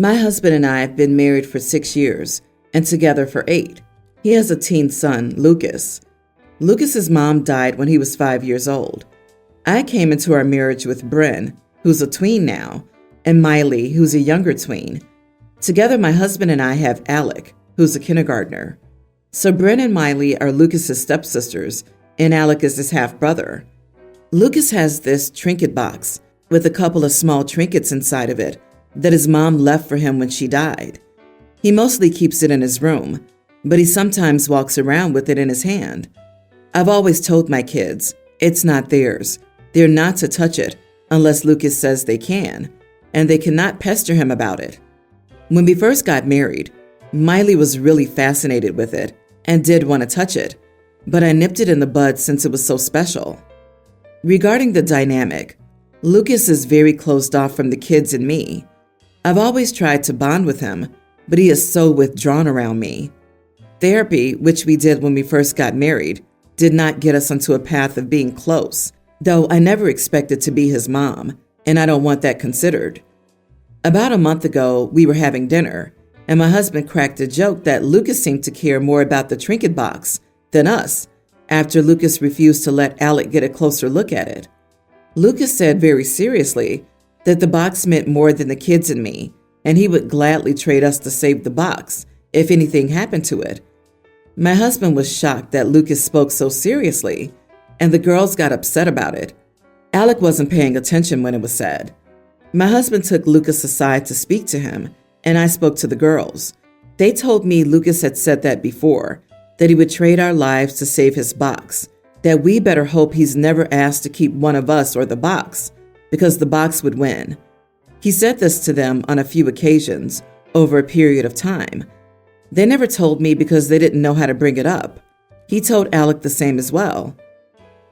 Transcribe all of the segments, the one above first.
My husband and I have been married for 6 years and together for 8. He has a teen son, Lucas. Lucas's mom died when he was 5 years old. I came into our marriage with Bryn, who's a tween now, and Miley, who's a younger tween. Together, my husband and I have Alec, who's a kindergartner. So Bryn and Miley are Lucas's stepsisters, and Alec is his half-brother. Lucas has this trinket box with a couple of small trinkets inside of it that his mom left for him when she died. He mostly keeps it in his room, but he sometimes walks around with it in his hand. I've always told my kids, it's not theirs. They're not to touch it unless Lucas says they can, and they cannot pester him about it. When we first got married, Miley was really fascinated with it and did want to touch it, but I nipped it in the bud since it was so special. Regarding the dynamic, Lucas is very closed off from the kids and me. I've always tried to bond with him, but he is so withdrawn around me. Therapy, which we did when we first got married, did not get us onto a path of being close, though I never expected to be his mom, and I don't want that considered. About a month ago, we were having dinner, and my husband cracked a joke that Lucas seemed to care more about the trinket box than us, after Lucas refused to let Alec get a closer look at it. Lucas said very seriously that the box meant more than the kids and me, and he would gladly trade us to save the box if anything happened to it. My husband was shocked that Lucas spoke so seriously, and the girls got upset about it. Alec wasn't paying attention when it was said. My husband took Lucas aside to speak to him, and I spoke to the girls. They told me Lucas had said that before, that he would trade our lives to save his box, that we better hope he's never asked to keep one of us or the box, because the box would win. He said this to them on a few occasions over a period of time. They never told me because they didn't know how to bring it up. He told Alec the same as well.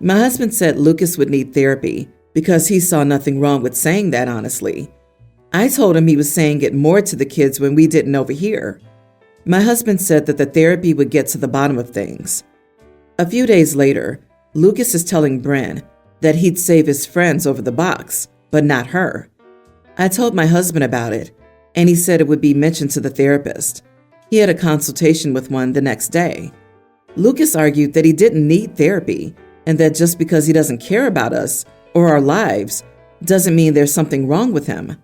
My husband said Lucas would need therapy because he saw nothing wrong with saying that honestly. I told him he was saying it more to the kids when we didn't overhear. My husband said that the therapy would get to the bottom of things. A few days later, Lucas is telling Bryn that he'd save his friends over the box, but not her. I told my husband about it, and he said it would be mentioned to the therapist. He had a consultation with one the next day. Lucas argued that he didn't need therapy, and that just because he doesn't care about us or our lives doesn't mean there's something wrong with him.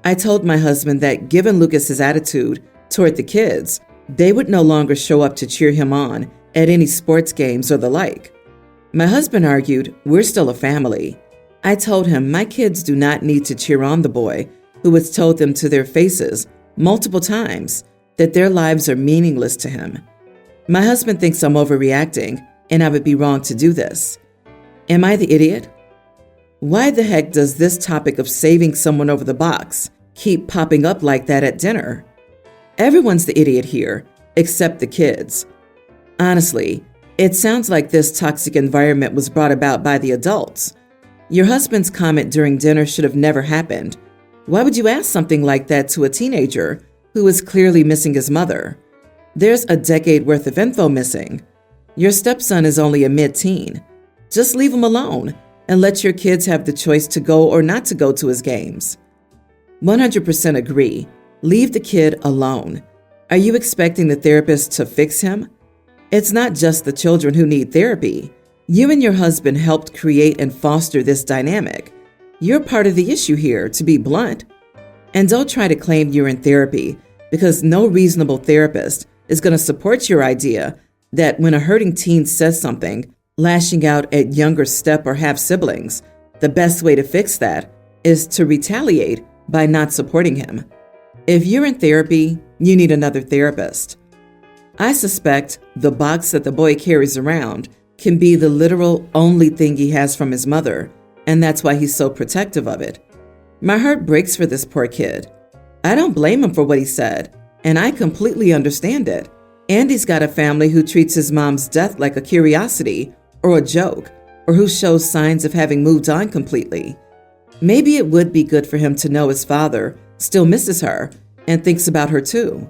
I told my husband that given Lucas's attitude toward the kids, they would no longer show up to cheer him on at any sports games or the like. My husband argued, we're still a family. I told him my kids do not need to cheer on the boy who has told them to their faces multiple times that their lives are meaningless to him. My husband thinks I'm overreacting and I would be wrong to do this. Am I the idiot? Why the heck does this topic of saving someone over the box keep popping up like that at dinner? Everyone's the idiot here, except the kids. Honestly, it sounds like this toxic environment was brought about by the adults. Your husband's comment during dinner should have never happened. Why would you ask something like that to a teenager who is clearly missing his mother? There's a decade worth of info missing. Your stepson is only a mid-teen. Just leave him alone and let your kids have the choice to go or not to go to his games. 100% agree. Leave the kid alone. Are you expecting the therapist to fix him? It's not just the children who need therapy. You and your husband helped create and foster this dynamic. You're part of the issue here, to be blunt. And don't try to claim you're in therapy, because no reasonable therapist is going to support your idea that when a hurting teen says something, lashing out at younger step or half siblings, the best way to fix that is to retaliate by not supporting him. If you're in therapy, you need another therapist. I suspect the box that the boy carries around can be the literal only thing he has from his mother, and that's why he's so protective of it. My heart breaks for this poor kid. I don't blame him for what he said, and I completely understand it. Andy's got a family who treats his mom's death like a curiosity or a joke, or who shows signs of having moved on completely. Maybe it would be good for him to know his father still misses her and thinks about her too.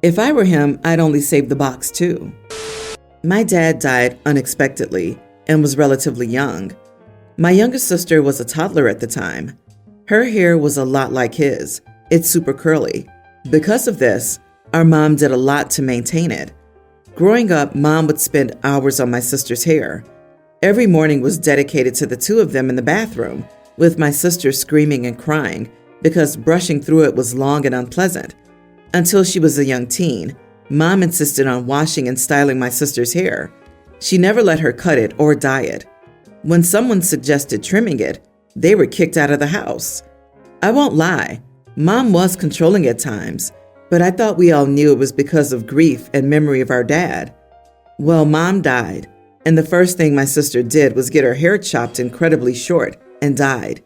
If I were him, I'd only save the box too. My dad died unexpectedly and was relatively young. My younger sister was a toddler at the time. Her hair was a lot like his, It's super curly. Because of this, our mom did a lot to maintain it. Growing up, Mom would spend hours on my sister's hair. Every morning was dedicated to the two of them in the bathroom, with my sister screaming and crying because brushing through it was long and unpleasant. Until she was a young teen, Mom insisted on washing and styling my sister's hair. She never let her cut it or dye it. When someone suggested trimming it, they were kicked out of the house. I won't lie, Mom was controlling at times, but I thought we all knew it was because of grief and memory of our dad. Well, Mom died, and the first thing my sister did was get her hair chopped incredibly short and dyed.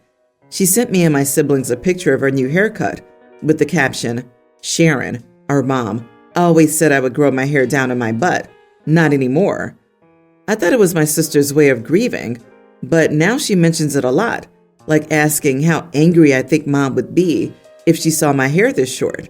She sent me and my siblings a picture of her new haircut with the caption, "Sharon, our mom, always said I would grow my hair down in my butt. Not anymore." I thought it was my sister's way of grieving, but now she mentions it a lot, like asking how angry I think Mom would be if she saw my hair this short.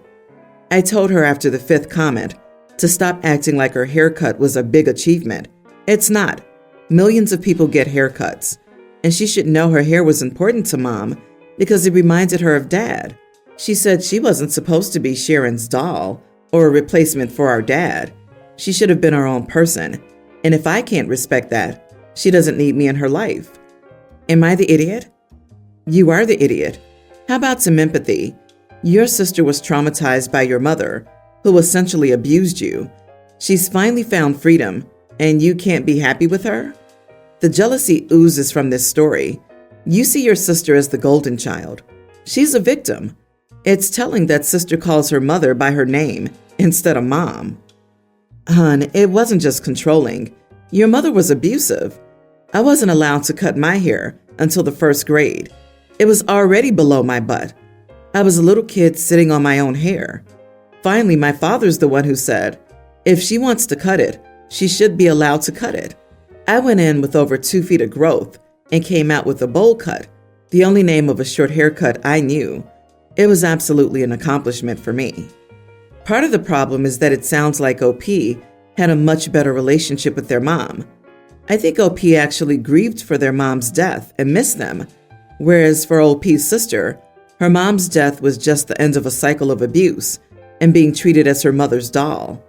I told her after the 5th comment to stop acting like her haircut was a big achievement. It's not. Millions of people get haircuts, and she should know her hair was important to Mom because it reminded her of Dad. She said she wasn't supposed to be Sharon's doll or a replacement for our dad. She should have been her own person, and if I can't respect that, she doesn't need me in her life. Am I the idiot? You are the idiot. How about some empathy? Your sister was traumatized by your mother, who essentially abused you. She's finally found freedom, and you can't be happy with her? The jealousy oozes from this story. You see your sister as the golden child. She's a victim. It's telling that sister calls her mother by her name instead of Mom. Hun, it wasn't just controlling. Your mother was abusive. I wasn't allowed to cut my hair until the 1st grade. It was already below my butt. I was a little kid sitting on my own hair. Finally, my father's the one who said, if she wants to cut it, she should be allowed to cut it. I went in with over 2 feet of growth and came out with a bowl cut, the only name of a short haircut I knew. It was absolutely an accomplishment for me. Part of the problem is that it sounds like OP had a much better relationship with their mom. I think OP actually grieved for their mom's death and missed them, whereas for OP's sister, her mom's death was just the end of a cycle of abuse and being treated as her mother's doll.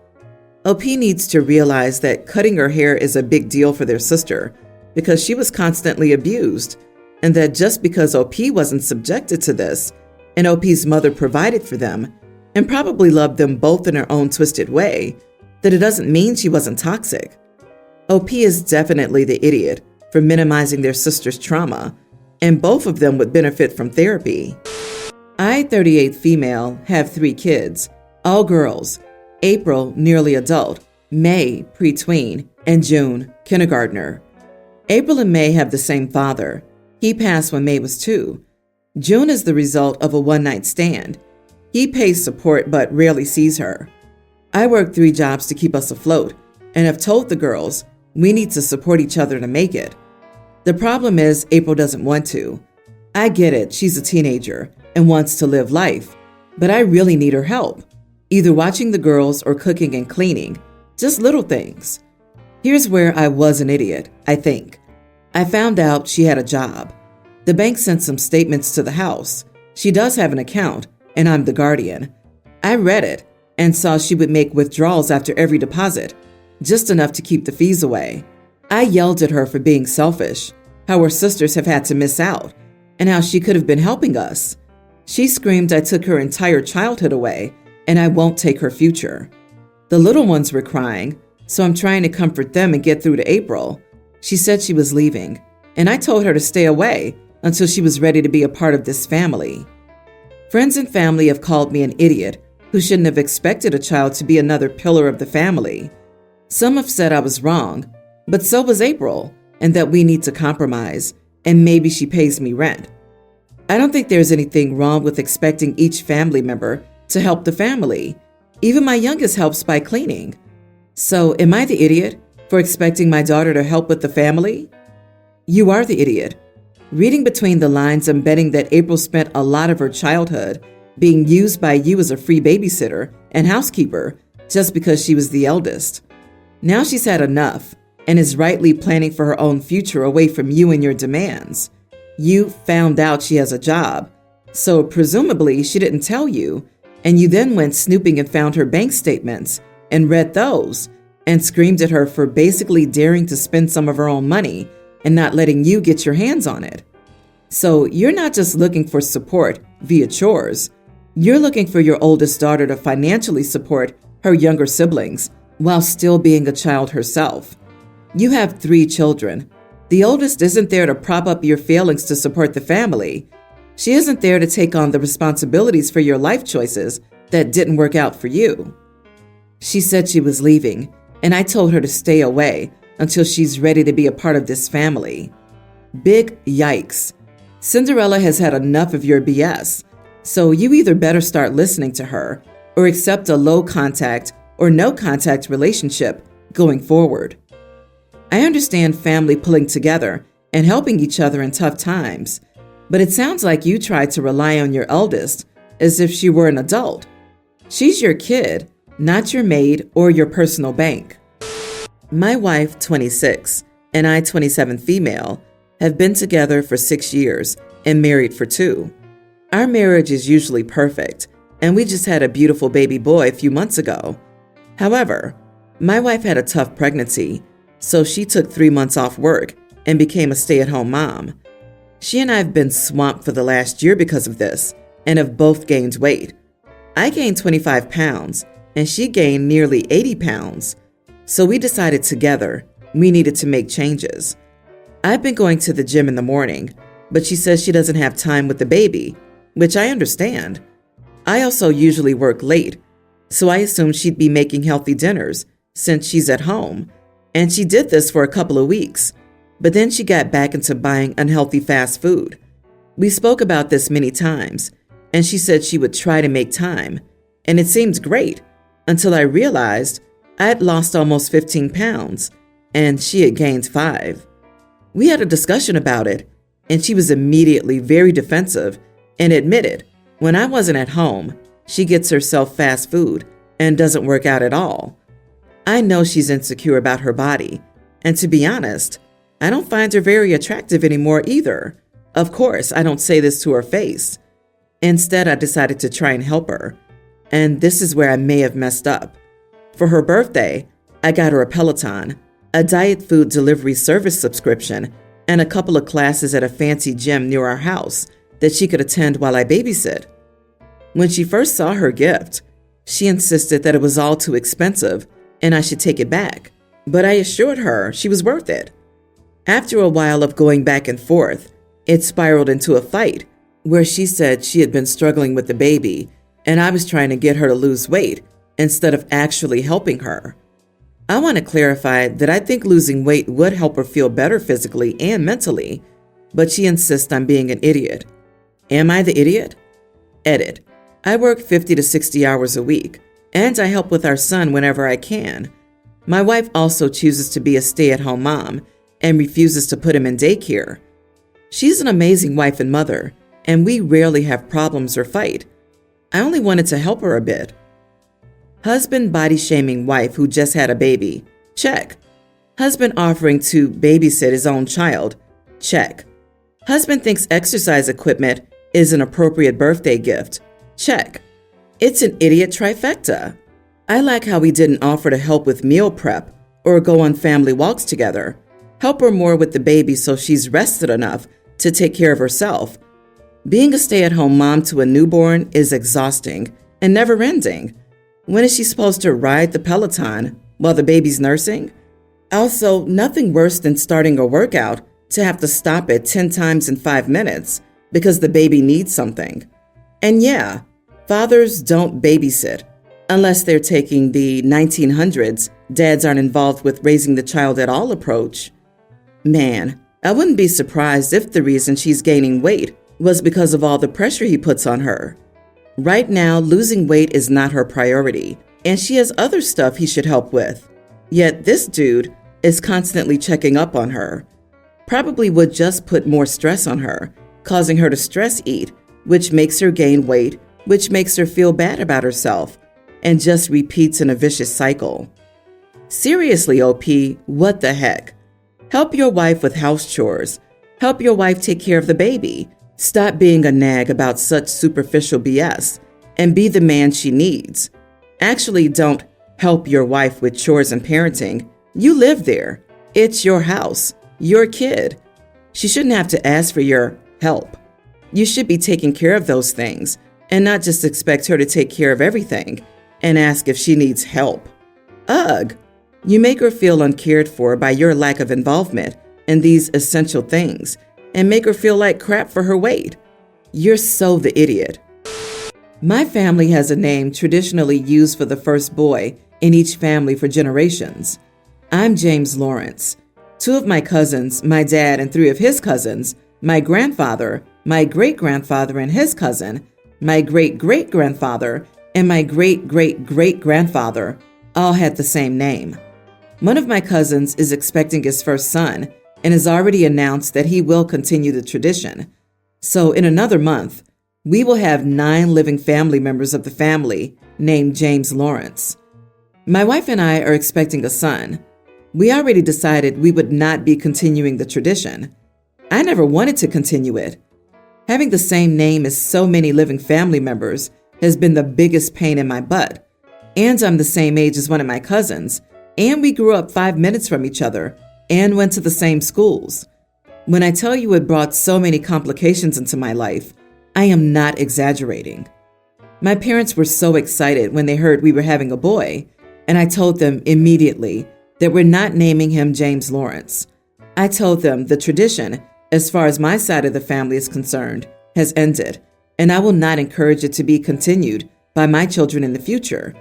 OP needs to realize that cutting her hair is a big deal for their sister because she was constantly abused, and that just because OP wasn't subjected to this and OP's mother provided for them and probably loved them both in her own twisted way, that it doesn't mean she wasn't toxic. OP is definitely the idiot for minimizing their sister's trauma, and both of them would benefit from therapy. I, 38 female, have 3 kids, all girls. April, nearly adult, May, pre-tween, and June, kindergartner. April and May have the same father. He passed when May was 2. June is the result of a one-night stand. He pays support but rarely sees her. I work 3 jobs to keep us afloat and have told the girls we need to support each other to make it. The problem is April doesn't want to. I get it, she's a teenager and wants to live life, but I really need her help, either watching the girls or cooking and cleaning, just little things. Here's where I was an idiot, I think. I found out she had a job. The bank sent some statements to the house. She does have an account, and I'm the guardian. I read it and saw she would make withdrawals after every deposit, just enough to keep the fees away. I yelled at her for being selfish, how her sisters have had to miss out, and how she could have been helping us. She screamed I took her entire childhood away, and I won't take her future. The little ones were crying, so I'm trying to comfort them and get through to April. She said she was leaving, and I told her to stay away until she was ready to be a part of this family. Friends and family have called me an idiot who shouldn't have expected a child to be another pillar of the family. Some have said I was wrong, but so was April, and that we need to compromise, and maybe she pays me rent. I don't think there's anything wrong with expecting each family member to help the family. Even my youngest helps by cleaning. So am I the idiot for expecting my daughter to help with the family? You are the idiot. Reading between the lines, I'm betting that April spent a lot of her childhood being used by you as a free babysitter and housekeeper just because she was the eldest. Now she's had enough and is rightly planning for her own future away from you and your demands. You found out she has a job, So presumably she didn't tell you, and you then went snooping and found her bank statements and read those and screamed at her for basically daring to spend some of her own money and not letting you get your hands on it. So you're not just looking for support via chores. You're looking for your oldest daughter to financially support her younger siblings while still being a child herself. You have 3 children. The oldest isn't there to prop up your failings to support the family. She isn't there to take on the responsibilities for your life choices that didn't work out for you. She said she was leaving, and I told her to stay away until she's ready to be a part of this family. Big yikes. Cinderella has had enough of your BS, so you either better start listening to her or accept a low contact or no contact relationship going forward. I understand family pulling together and helping each other in tough times, but it sounds like you tried to rely on your eldest as if she were an adult. She's your kid, not your maid or your personal bank. My wife, 26, and I, 27 female, have been together for 6 years and married for 2. Our marriage is usually perfect, and we just had a beautiful baby boy a few months ago. However, my wife had a tough pregnancy, so she took 3 months off work and became a stay-at-home mom. She and I have been swamped for the last year because of this and have both gained weight. I gained 25 pounds and she gained nearly 80 pounds. So we decided together we needed to make changes. I've been going to the gym in the morning, but she says she doesn't have time with the baby, which I understand. I also usually work late, so I assumed she'd be making healthy dinners since she's at home. And she did this for a couple of weeks. But then she got back into buying unhealthy fast food. We spoke about this many times, and she said she would try to make time, and it seemed great until I realized I had lost almost 15 pounds, and she had gained 5. We had a discussion about it, and she was immediately very defensive and admitted when I wasn't at home, she gets herself fast food and doesn't work out at all. I know she's insecure about her body, and to be honest, I don't find her very attractive anymore either. Of course, I don't say this to her face. Instead, I decided to try and help her. And this is where I may have messed up. For her birthday, I got her a Peloton, a diet food delivery service subscription, and a couple of classes at a fancy gym near our house that she could attend while I babysit. When she first saw her gift, she insisted that it was all too expensive and I should take it back. But I assured her she was worth it. After a while of going back and forth, it spiraled into a fight where she said she had been struggling with the baby and I was trying to get her to lose weight instead of actually helping her. I want to clarify that I think losing weight would help her feel better physically and mentally, but she insists I'm being an idiot. Am I the idiot? Edit. I work 50 to 60 hours a week, and I help with our son whenever I can. My wife also chooses to be a stay-at-home mom and refuses to put him in daycare. She's an amazing wife and mother, and we rarely have problems or fight. I only wanted to help her a bit. Husband body-shaming wife who just had a baby. Check. Husband offering to babysit his own child. Check. Husband thinks exercise equipment is an appropriate birthday gift. Check. It's an idiot trifecta. I like how he didn't offer to help with meal prep or go on family walks together. Help her more with the baby so she's rested enough to take care of herself. Being a stay-at-home mom to a newborn is exhausting and never-ending. When is she supposed to ride the Peloton while the baby's nursing? Also, nothing worse than starting a workout to have to stop it 10 times in 5 minutes because the baby needs something. And yeah, fathers don't babysit unless they're taking the 1900s dads aren't involved with raising the child at all approach. Man, I wouldn't be surprised if the reason she's gaining weight was because of all the pressure he puts on her. Right now, losing weight is not her priority, and she has other stuff he should help with. Yet this dude is constantly checking up on her. Probably would just put more stress on her, causing her to stress eat, which makes her gain weight, which makes her feel bad about herself, and just repeats in a vicious cycle. Seriously, OP, what the heck? Help your wife with house chores. Help your wife take care of the baby. Stop being a nag about such superficial BS and be the man she needs. Actually, don't help your wife with chores and parenting. You live there. It's your house, your kid. She shouldn't have to ask for your help. You should be taking care of those things and not just expect her to take care of everything and ask if she needs help. Ugh! You make her feel uncared for by your lack of involvement in these essential things and make her feel like crap for her weight. You're so the idiot. My family has a name traditionally used for the first boy in each family for generations. I'm James Lawrence. 2 of my cousins, my dad and 3 of his cousins, my grandfather, my great-grandfather and his cousin, my great-great-grandfather, and my great-great-great-grandfather all had the same name. One of my cousins is expecting his first son and has already announced that he will continue the tradition. So in another month, we will have 9 living family members of the family named James Lawrence. My wife and I are expecting a son. We already decided we would not be continuing the tradition. I never wanted to continue it. Having the same name as so many living family members has been the biggest pain in my butt. And I'm the same age as one of my cousins, and we grew up 5 minutes from each other and went to the same schools. When I tell you it brought so many complications into my life, I am not exaggerating. My parents were so excited when they heard we were having a boy, and I told them immediately that we're not naming him James Lawrence. I told them the tradition, as far as my side of the family is concerned, has ended, and I will not encourage it to be continued by my children in the future.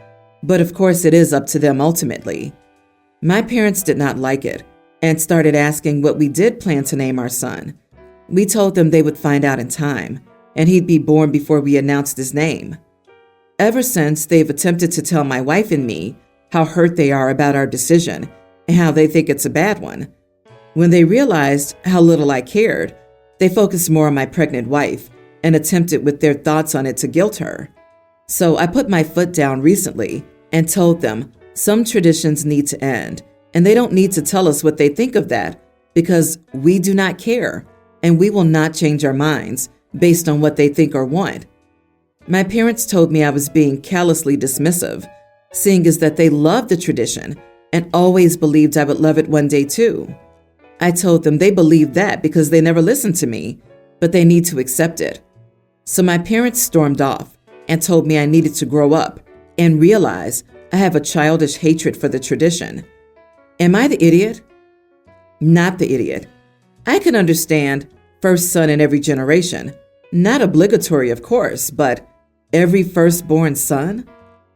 But of course, it is up to them ultimately. My parents did not like it and started asking what we did plan to name our son. We told them they would find out in time, and he'd be born before we announced his name. Ever since, they've attempted to tell my wife and me how hurt they are about our decision and how they think it's a bad one. When they realized how little I cared, they focused more on my pregnant wife and attempted with their thoughts on it to guilt her. So I put my foot down recently and told them some traditions need to end, and they don't need to tell us what they think of that because we do not care, and we will not change our minds based on what they think or want. My parents told me I was being callously dismissive, seeing as that they loved the tradition and always believed I would love it one day too. I told them they believed that because they never listened to me, but they need to accept it. So my parents stormed off and told me I needed to grow up and realize I have a childish hatred for the tradition. Am I the idiot? Not the idiot. I can understand first son in every generation. Not obligatory, of course, but every firstborn son?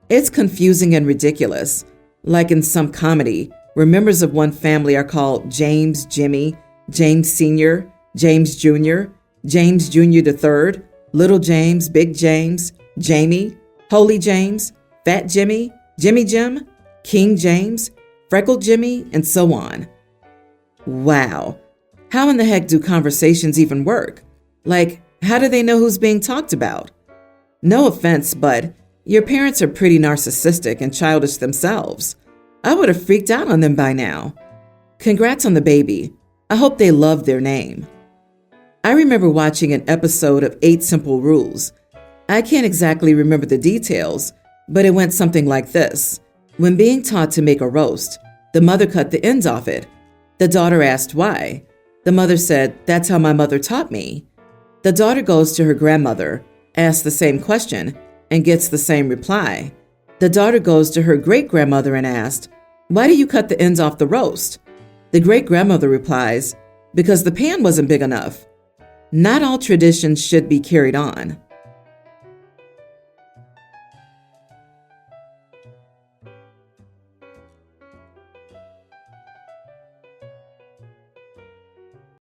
It's confusing and ridiculous. Like in some comedy, where members of one family are called James, Jimmy, James Sr., James Jr., James Jr. III, Little James, Big James, Jamie, Holy James, Fat Jimmy, Jimmy Jim, King James, Freckled Jimmy, and so on. Wow. How in the heck do conversations even work? Like, how do they know who's being talked about? No offense, but your parents are pretty narcissistic and childish themselves. I would have freaked out on them by now. Congrats on the baby. I hope they love their name. I remember watching an episode of 8 Simple Rules. I can't exactly remember the details, but it went something like this. When being taught to make a roast, the mother cut the ends off it. The daughter asked why. The mother said, "That's how my mother taught me." The daughter goes to her grandmother, asks the same question, and gets the same reply. The daughter goes to her great-grandmother and asks, "Why do you cut the ends off the roast?" The great-grandmother replies, "Because the pan wasn't big enough." Not all traditions should be carried on.